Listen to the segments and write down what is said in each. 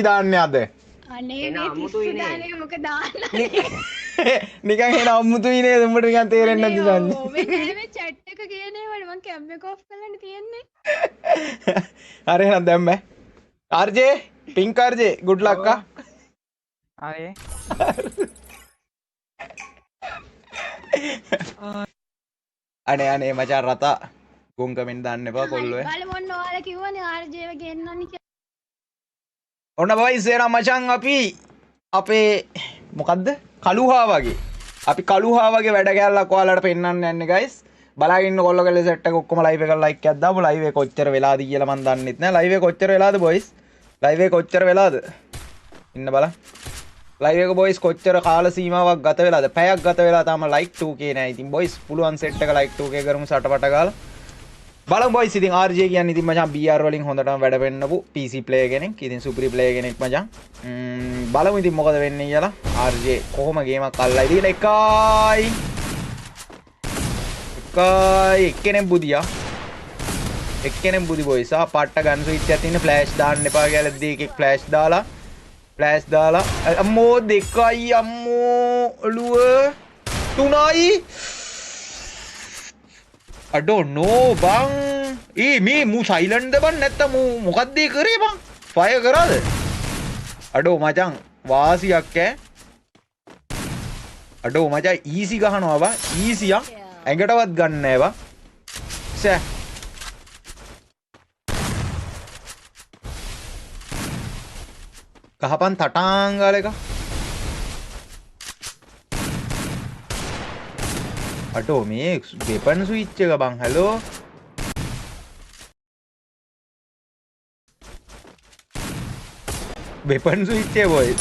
දාන්නේ අද අනේ මේ පිස්සු දාන්නේ මොකද දාන්නේ නිකන් එන අමුතුයි නේද උඹට නිකන් තේරෙන්නේ නැද්ද දන්නේ ඔව් මේ නෑ මේ chat එක කියන්නේ වල මං කැම් එක ඔෆ් කරලානේ තියෙන්නේ හරි එහෙනම් දැම්ම ආර්ජේ පින්ක් ආර්ජේ good luck අක්කා ආයේ අනේ මචං රතා ගොන් කමෙන්ට් දාන්න එපා කොල්ලෝ බලමු ඔන්න ඔයාලා කිව්වනේ ආර්ජේව ගෙන්නන්න කියලා ඔන්න බොයිස් එහෙනම් මචං අපි අපේ මොකද්ද කළුහා වගේ අපි කළුහා වගේ වැඩ කැලලක් ඔයාලට පෙන්වන්න යන්නේ guys බලාගෙන ඉන්න කොල්ලෝ කල්ලේ සෙට් එක ඔක්කොම ලයිව් එක ලයික් එකක් දාමු ලයිව් එක කොච්චර වෙලාද කියලා මන් දන්නෙත් නෑ ලයිව් එක කොච්චර වෙලාද බොයිස් ලයිව් එක කොච්චර වෙලාද ඉන්න බලන්න ලයිව් එක බොයිස් කොච්චර කාල සීමාවක් ගත වෙලාද පැයක් ගත වෙලා තාම ලයික් 2k නෑ ඉතින් බොයිස් පුළුවන් සෙට් එක ලයික් 2k කරමු සටපට ගාලා බලමු බොයිස් ඉතින් RJ කියන්නේ ඉතින් මචං BR වලින් හොඳටම වැඩ පෙන්නපු PC player කෙනෙක් ඉතින් සුපිරි player කෙනෙක් මචං බලමු ඉතින් මොකද වෙන්නේ කියලා RJ කොහොම ගේමක් අල්ලයි දීලා එකයි එක්කෙනෙක් බුදියා එක්කෙනෙක් බුදි බොයිස් ආ පාට්ට ගන් ස්විච් එකක් තියෙන ෆ්ලෑෂ් දාන්න එපා කියලා දෙකෙක් ෆ්ලෑෂ් දාලා අම්මෝ දෙකයි අම්මෝ ඔළුව තුනයි I don't know bang මේ මූ සයිලන්ට්ද බං නැත්තම් මූ මොකක්ද ඒ කරේ බං ෆයර් කරාද අඩෝ මචං වාසියක් ඈ අඩෝ මචං ඊසි ගහනවා බං ඊසියක් ඇඟටවත් ගන්න නෑ බං සෑ කහපන් තටාන් ගාලා එක අඩෝ මේ වෙපන් ස්විච් එක බං හලෝ වෙපන් ස්විච් එක බොයි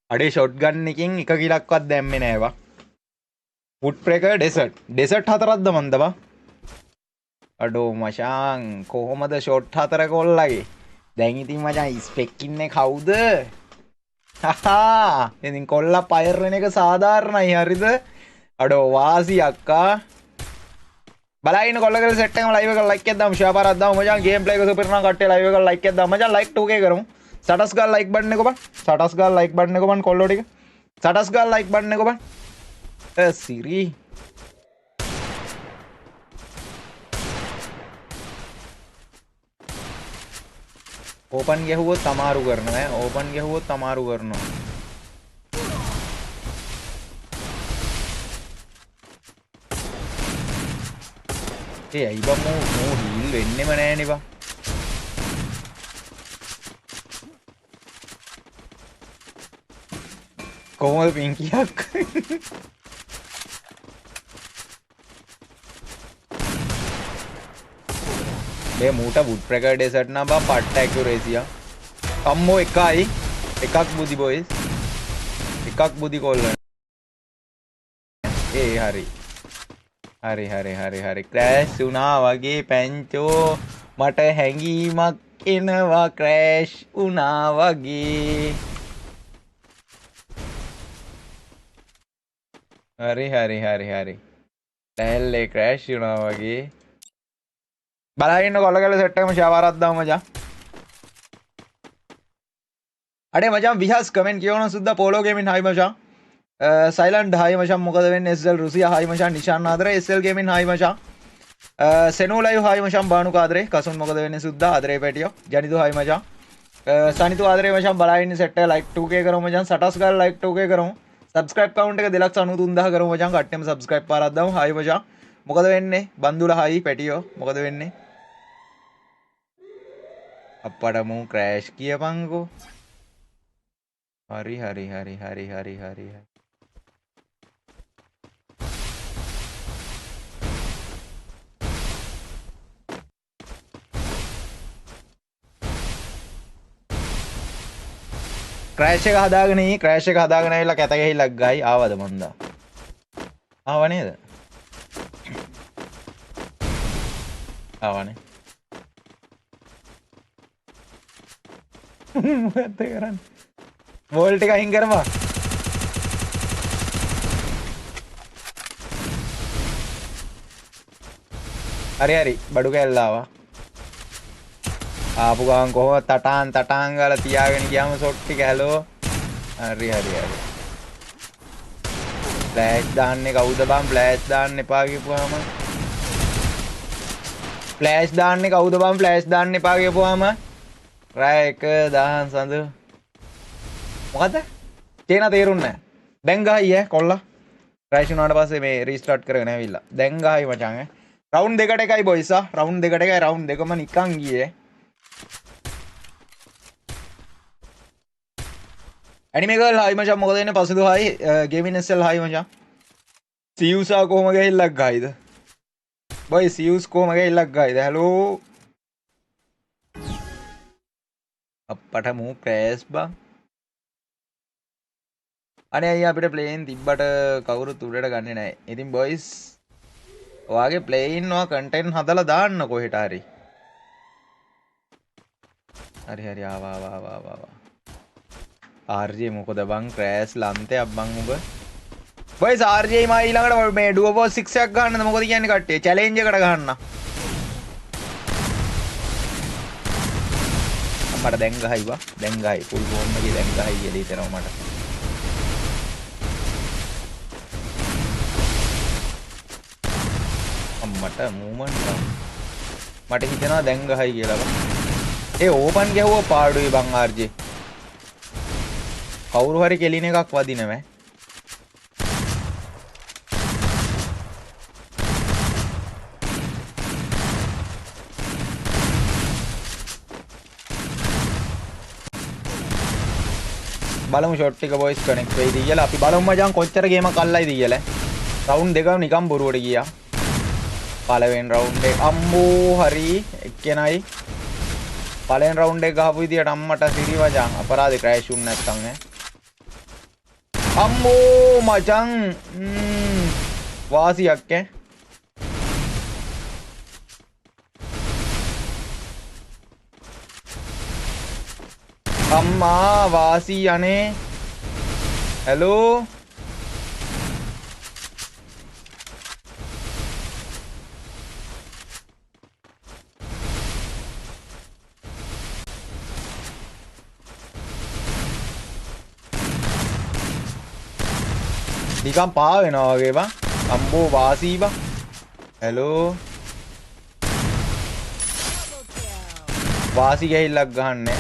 අඩේ ෂොට් ගන් එකකින් එක කිලක්වත් දැම්මේ නෑ බං වුඩ් ප්‍රෙකර් ඩෙසර්ට් හතරක්ද මන්ද බං අඩෝ මචං කොහොමද ෂොට් හතර කොල්ලගේ දැන් ඉතින් මචං ස්පෙක් ඉන්නේ කවුද හහා ඉතින් කොල්ලා පයර් වෙන එක සාධාරණයි හරිද අඩෝ වාසි අක්කා බලාගෙන කොල්ලගේ සෙට් එකම ලයිව් එක ලයික් එකක් දාමු ෂෙයා පාරක් දාමු මචං ගේම් ප්ලේ එක සුපර් නම් කට්ටිය ලයිව් එක ලයික් එකක් දාමු මචං ලයික් 2k කරමු සටස් ගාලා ලයික් බටන් එක බං සටස් ගාලා ලයික් බටන් එක බං කොල්ලෝ ටික සටස් ගාලා ලයික් බටන් එක බං සිරි ඕපන් ගැහුවොත් අමාරු කරනවා ඈ ඕපන් ගැහුවොත් අමාරු කරනවා ඒ අයි බම් මෝ හීල් වෙන්නෙම නෑනේ බා කොහොමද පින්කියක් මේ මූට වුඩ් ප්‍රෙකර් ඩෙසර්ට් නම් බා පට්ට ඇකියුරේසිය අම්මෝ එකයි එකක් බුදි බොයිස් එකක් බුදි කොල්ලන ඒ හරි ක්‍රෑෂ් වුණා වගේ පැංචෝ මට හැඟීමක් එනවා ක්‍රෑෂ් වුණා වගේ හරි ලෑල්ලේ ක්‍රෑෂ් වුණා වගේ බලාගෙන කොල්ලගල සෙට් එකම ෂෙයා පාරක් දාමු මචං අඩේ මචං විහස් කමෙන්ට් කියවන සුද්දා පෝලෝ ගේමින් හයි මචං සයිලන්ට් හයි මචං මොකද වෙන්නේ SL රුසියා හයි මචං නිෂාන් ආදරේ SL ගේමින් හයි මචං සෙනෝ ලයිව් හයි මචං බානු කාදරේ කසුන් මොකද වෙන්නේ සුද්දා ආදරේ පැටියෝ ජනිතු හයි මචං සනිතු ආදරේ මචං බලාගෙන සෙට් එක ලයික් 2k කරමු මචං සටස් ගාලා ලයික් 2k කරමු සබ්ස්ක්‍රයිබ් කවුන්ට් එක 293000 කරමු මචං කට්ටියම සබ්ස්ක්‍රයිබ් පාරක් දාමු හයි මචං මොකද වෙන්නේ බන්දුල හයි පැටියෝ මොකද වෙන්නේ අප්පට මූ ක්‍රෑෂ් කියපංකෝ හරි ක්‍රෑෂ් එක හදාගෙන ඇවිල්ලා කැත ගහිල්ලක් ගයි ආවද මන්දා ආව නේද ආවනේ මොකද්ද කරන්නේ වෝල්ට් එක අයින් කරපන් හරි බඩු කැල්ල ආවා. ආපු ගමන් කොහොමද තටාන් ගාලා තියාගෙන ගියාම ෂොට් ටික හැලෝ. හරි. ෆ්ලෑෂ් දාන්නේ කවුද බං? ෆ්ලෑෂ් දාන්න එපා කියපුවාම. ෆ්ලෑෂ් දාන්නේ කවුද බං? ෆ්ලෑෂ් දාන්න එපා කියපුවාම. රෑ 1 සඳ. මොකද? තේන තේරුන්නේ නැහැ. දැන් ගහයි කොල්ලා. ක්‍රෑෂ් වුණාට පස්සේ මේ රීස්ටාර්ට් කරගෙන ඇවිල්ලා. දැන් ගහයි මචං රවුන්ඩ් දෙකට එකයි බොයිස් රවුන්ඩ් දෙකට එකයි රවුන්ඩ් දෙකම නිකන් ගියේ. ඇනිමේ ගර්ල් හයි මචං මොකද එන්නේ පසුදු හයි ගේමින් එස්එල් හයි මචං. සියුසා කොහම ගහිල්ලක් ගයිද? බොයි සියුස් කොහම ගහිල්ලක් ගයිද? හැලෝ අප්පට මූ ක්‍රෑෂ් බං. අනේ අයියා අපිට ප්ලේන් තිබ්බට කවුරුත් උඩට ගන්නේ නැහැ. ඉතින් බොයිස් ඔයාගේ ප්ලේන් වා කන්ටෙන්ට් හදලා දාන්න කොහෙට හරි. හරි ආවා. RJ මොකද බං ක්‍රෑෂ් ලන්තේ අබ්බන් උඹ. බොයිස් RJ මා ඊළඟට මේ ඩුවෝ 6 එකක් ගන්නද මොකද කියන්නේ කට්ටිය චැලෙන්ජ් එකට ගන්න. මට දැන් ගහයිවා. දැන් ගහයි ෆුල් ෆෝම් එකේ දැන් ගහයි කියලා හිතෙනවා මට. මට මූමන්ට් මට හිතෙනවා දැන් ගහයි කියලා බං. ඒ ඕපන් ගැහුවා පාඩුවේ බං RJ. කවුරු හරි කෙලින එකක් වදිනවෑ. බලමු ෂොට් එක බොයිස් කනෙක්ට් වෙයිද කියලා. අපි බලමු මචං කොච්චර ගේමක් අල්ලයිද කියලා. රවුන්ඩ් දෙකම නිකන් බොරුවට ගියා. පළවෙනි රවුන්ඩ් එක අම්මෝ හරි එක්කෙනයි. පළවෙනි රවුන්ඩ් එක ගහපු විදියට අම්මට සිරි වජන් අපරාධේ ක්‍රෑෂ් වුනේ නැත්තම් අම්මෝ මචං වාසියක් අම්මා වාසි අනේ හැලෝ නිකන් පා වෙනවා වගේ බං. අම්බෝ වාසී බං. හැලෝ වාසි ගහිල්ලක් ගහන්නේ.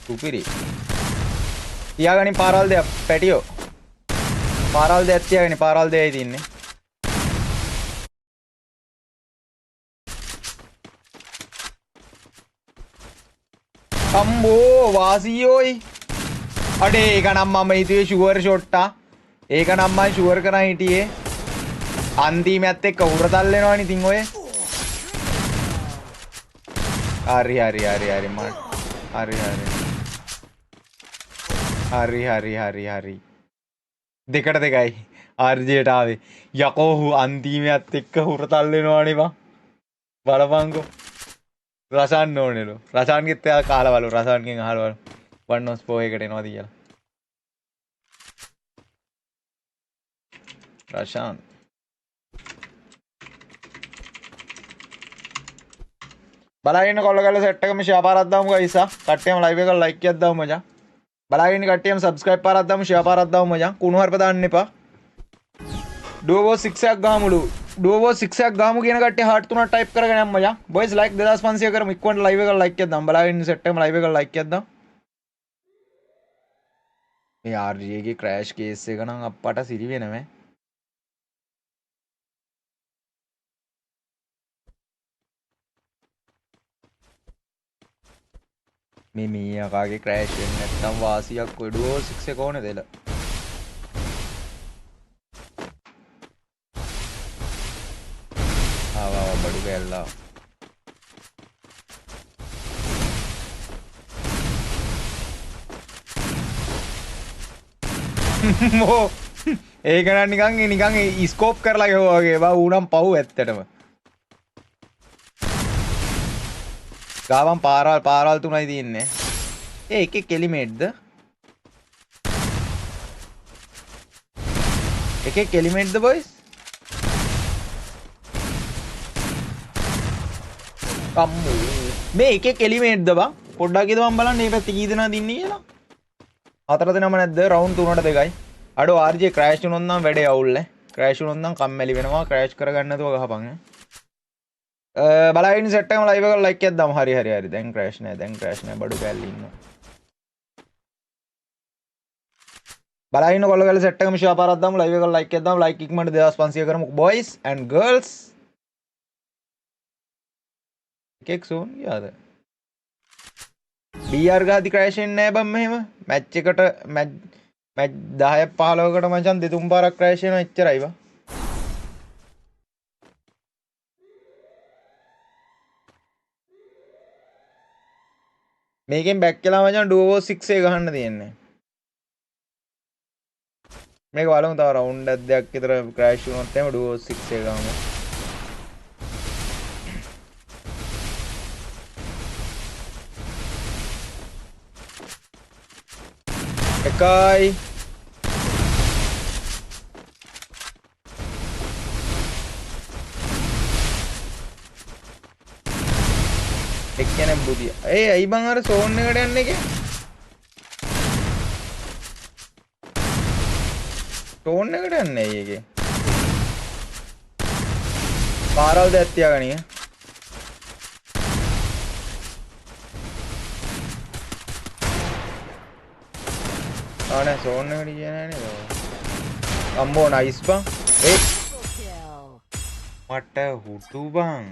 සුපිරි. තියාගනින් පාරවල් දෙයක් පැටියෝ. පාරවල් දෙයක් තියාගනින් පාරවල් දෙයයි තින්නේ. අම්බෝ වාසියෝයි. අඩේ ඒක නම් මම හිතුවේ ෂුවර් ෂොට්ටා. ඒක නම් මම ෂුවර් කරන් හිටියේ. අන්තිමයත් එක්ක උරතල් වෙනවනේ ඉතින් ඔය. හරි මම හරි දෙකට දෙකයි RJට ආවේ. යකෝ අන්තිමයත් එක්ක උරතල් වෙනවනේ බං. බලපංකෝ. රසන්න ඕනෙලු. රසන්ගෙත් එයා කාලවලු. රසන්ගෙන් අහලවලු. වන්නොස් පෝ එකට එනවාද කියලා. රෂාන් බලාගෙන කොල්ලගල සෙට් එකම ෂෙයා පාරක් දාමු ගයිස්. කට්ටියම ලයිව් එක ලයික් එකක් දාමු මචං. බලාගෙන කට්ටියම සබ්ස්ක්‍රයිබ් පාරක් දාමු ෂෙයා පාරක් දාමු මචං. කුණු හර්ප දාන්න එපා. ඩුවෝ 6 එකක් ගාමුලු. ඩුවෝ 6 එකක් ගාමු කියන කට්ටිය හાર્ට් 3ක් ටයිප් කරගෙන යන්න මචං. බොයිස් ලයික් 2500 කරමු. ඉක්මනට ලයිව් එක ලයික් එකක් දාමු. බලාගෙන සෙට් එකම ලයිව් එක ලයික් එකක් දාමු. මේ RJ ගේ ක්‍රෑෂ් කේස් එක නම් අප්පට සිරි වෙනවෑ. මේ මීයාකාගේ ක්‍රෑෂ් වෙන්නේ නැත්නම් වාසියක් වෙඩුවෝ 6 එක ඕනේ දෙල. ආවා බඩු ගෑල්ලා. මෝ ඒක නම් නිකන් ස්කෝප් කරලා ගෙවුවා වගේ බා ඌනම් පව් ඇත්තටම. ගාවන් පාරවල් තුනයි තියෙන්නේ. ඒ එකේ එලිමේට්ද? එකේ එලිමේට්ද බොයිස්? කම්මු මේ එකේ එලිමේට්ද බං පොඩ්ඩක් ඉදවම් බලන්න මේ පැත්තේ කී දෙනාද ඉන්නේ කියලා හතර දෙනාම නැද්ද රවුන්ඩ් 3ට 2යි අඩෝ RJ ක්‍රෑෂ් වුණොත් නම් වැඩේ අවුල් නේ ක්‍රෑෂ් වුණොත් නම් කම්මැලි වෙනවා ක්‍රෑෂ් කරගන්න නැතුව ගහපන් බලයින් සෙට් එකම ලයිව් එක ලයික් එකක් දාමු හරි දැන් ක්‍රෑෂ් නෑ බඩු කැල්ලි ඉන්නවා බලයින් කොල්ලගල සෙට් එකම ෂෙයා පාරක් දාමු ලයිව් එක ලයික් එකක් දාමු ලයික් ඉක්මනට 2500 කරමු boys and girls එකෙක් සෝන් ගියාද BR ගාති ක්‍රෑෂ් වෙන්නේ නෑ බම් මෙහෙම මැච් එකට මැච් 10ක් 15කට මචං දෙතුන් පාරක් ක්‍රෑෂ් වෙනවා එච්චරයි බා මේකෙන් බැක් වෙලා මචං ඩුවෝ 6 එක ගහන්න තියෙන්නේ මේක බලමු තව රවුන්ඩ් එකක් දෙකක් විතර ක්‍රෑෂ් වුණොත් එහෙම ඩුවෝ 6 එක ගහමු එකයි එක්කෙනෙක් බුදිය ඇයි බං අර සෝන් එකට යන්නේ එකේ සෝන් එකට යන්නේ ඇයි එකේ පාරවල් දෙයක් තියාගනිය ආනේ සෝන් එකට ගියේ නෑ නේද අම්මෝ නයිස් බං මට හුතු බං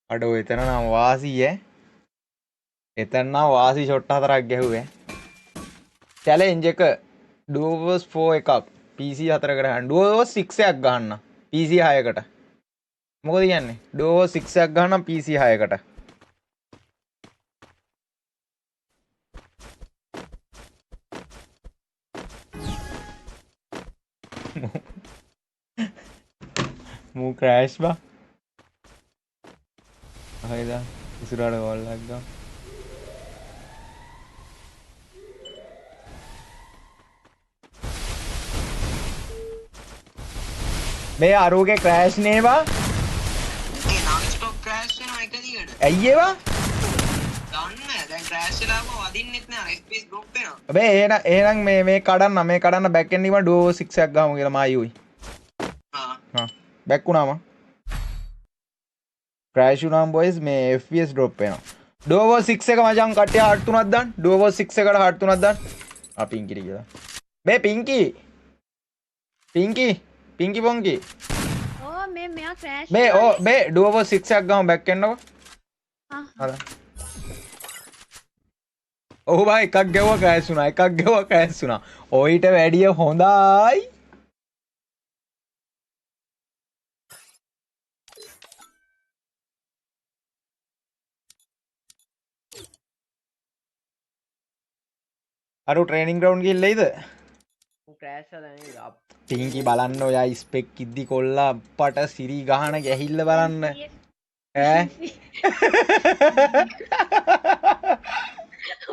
අඩෝ එතන නම් වාසි එතන නම් වාසි ෂොට් 4ක් ගැහුවේ චැලෙන්ජ් එක ඩුවෝස් 4 එකක් PC 4කට ගන්න ඩුවෝස් 6 එකක් ගන්න PC 6කට මොකද කියන්නේ ඩුවෝස් 6 එකක් ගන්න PC 6කට මූ ක්‍රෑෂ් බා හයිද ඉස්සරහට ගෝල් එකක් ගමු මේ අරුගේ ක්‍රෑෂ් නේවා ඒ නම් ස්ටොක් ක්‍රෑෂ් වෙනවා එක දිගට ඇයි ඒවා දන්නේ දැන් ක්‍රෑෂ් වෙලාම වදින්නෙත් නෑ FPS ඩ්‍රොප් වෙනවා අබේ එහෙනම් මේ කඩන්න බෑක් එන්ඩ් එකම ඩුවෝ 6 එකක් ගමු කියලා මායුයි හා බැක් වුණාම ක්‍රෑෂ් වුණාම බොයිස් මේ FPS ඩ්‍රොප් වෙනවා ඩුවෝ 6 එක මචං කට්ටිය හට් තුනක් දාන්න ඩුවෝ 6 එකට හට් තුනක් දාන්න පින්කිට කියලා මේ පින්කි පොන්කි ඕ මේ මෙයා ක්‍රෑෂ් මේ ඩුවෝ 6 එකක් ගමු බැක් එන්නකො හරි ඔහු බා එකක් ගැව්වා ක්‍රෑෂ් වුණා ඔයිට වැඩිය හොඳයි අරු ට්‍රේනින් ග්‍රවුන්ඩ් ගිහිල්ලා ඉද ක්‍රෑෂ් වෙලා නේද පින්කි බලන්න ඔයා ස්පෙක් කිද්දි කොල්ලා අප්පට සිරි ගහන ගැහිල්ල බලන්න ඈ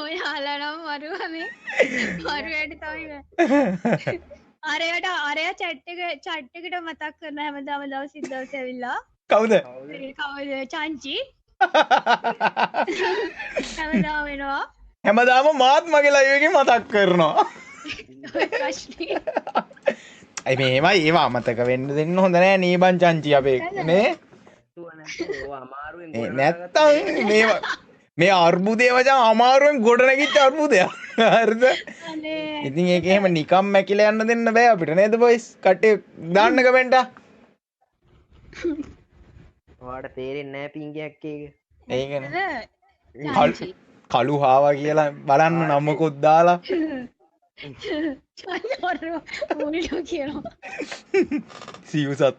ඔයාලා නම් මරුවනේ මරුවට තමයි අරයා චැට් එකට මතක් කරන හැමදාම දවස් දවස් ඇවිල්ලා කවුද කවුද චාන්චි හැමදාම වෙනවා හැමදාම මාත් මගේ ලයිව් එකේ මතක් කරනවා අයි මෙහෙමයි ඒවා අමතක වෙන්න දෙන්න හොඳ නෑ නේ බං චංචි අපේ නේ නැත්තම් මේ අර්බුදේ මචං අමාරුවෙන් ගොඩ නැගිච්ච අර්බුදයක් හරිද ඉතින් ඒක එහෙම නිකම් මැකිලා යන්න දෙන්න බෑ අපිට නේද බොයිස් කට්ටිය දාන්න කමෙන්ට් ඔයාලට තේරෙන්නේ නැහැ පින්ගයක් එක ඒකනේ කළු හාවා කියලා බලන්න නමකුත් දාලා චාන්චි කියනවා සිව් සත්තා